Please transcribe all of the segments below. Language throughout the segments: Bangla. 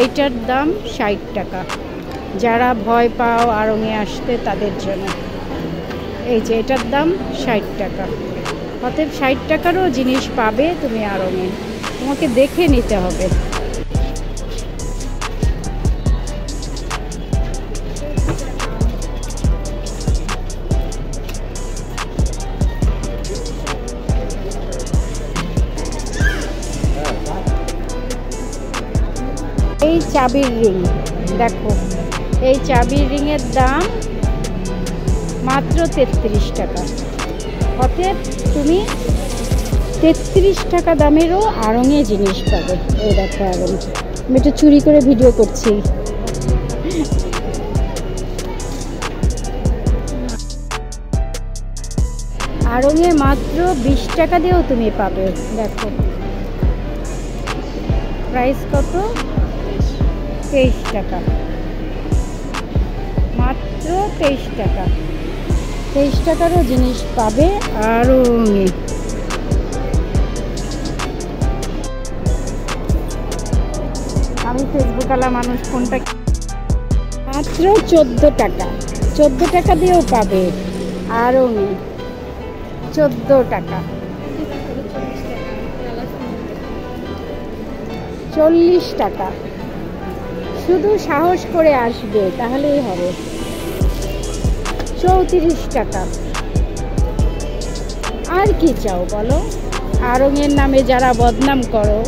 এইটার দাম 60 টাকা। যারা ভয় পাও আড়ংয়ে আসতে তাদের জন্য। এই যে এটার দাম 60 টাকা। অতএব 60 টাকারও জিনিস পাবে তুমি আড়ংয়ে, তোমাকে দেখে নিতে হবে। এই চাবির রিং দেখো, এই চাবির রিংয়ের দাম মাত্র 33 টাকা। অতএব তুমি 33 টাকা দামেরও আড়ংয়ে জিনিস পাবে। এই দেখো আড়ং, আমি একটু চুরি করে ভিডিও করছি। আড়ংয়ে মাত্র 20 টাকা দিয়েও তুমি পাবে। দেখো প্রাইস কত, 23 টাকা, মাত্র 23 টাকা। 23 টাকারও জিনিস পাবে আড়ংয়ে। আমি ফেসবুক আলা মানুষ, ফোনটা মাত্র 14 টাকা। 14 টাকা দিয়েও পাবে আড়ংয়ে, 14 টাকা। 40 টাকা। শুধু সাহস করে আসবে তাহলেই হবে। 34 টাকা। আর কি চাও বলো? আড়ংয়ের নামে যারা বদনাম করো,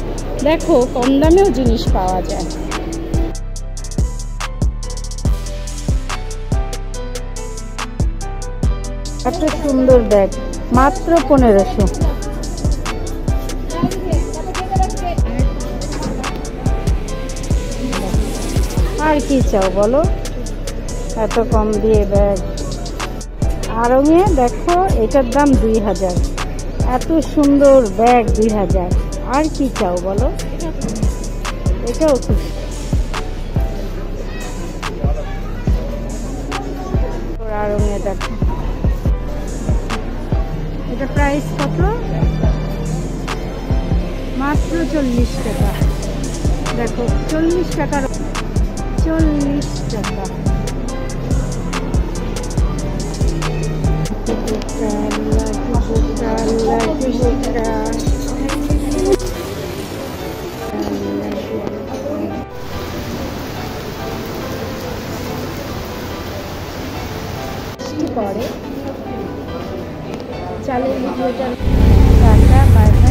দেখো কম দামেও জিনিস পাওয়া যায়। এত সুন্দর ব্যাগ, মাত্র 1500। আর কি চাও বলো? এত কম দিয়ে ব্যাগ আড়ংয়ে। দেখো এটার দাম 2000। এত সুন্দর ব্যাগ 2000। আর কি চাও বলো? এটাও খুব আড়ংয়ে। দেখো এটা প্রাইস কত? মাত্র 40 টাকা। দেখো 40 টাকার, 40 টাকা। পরে চালের ভিডিওটা টাটা বাই।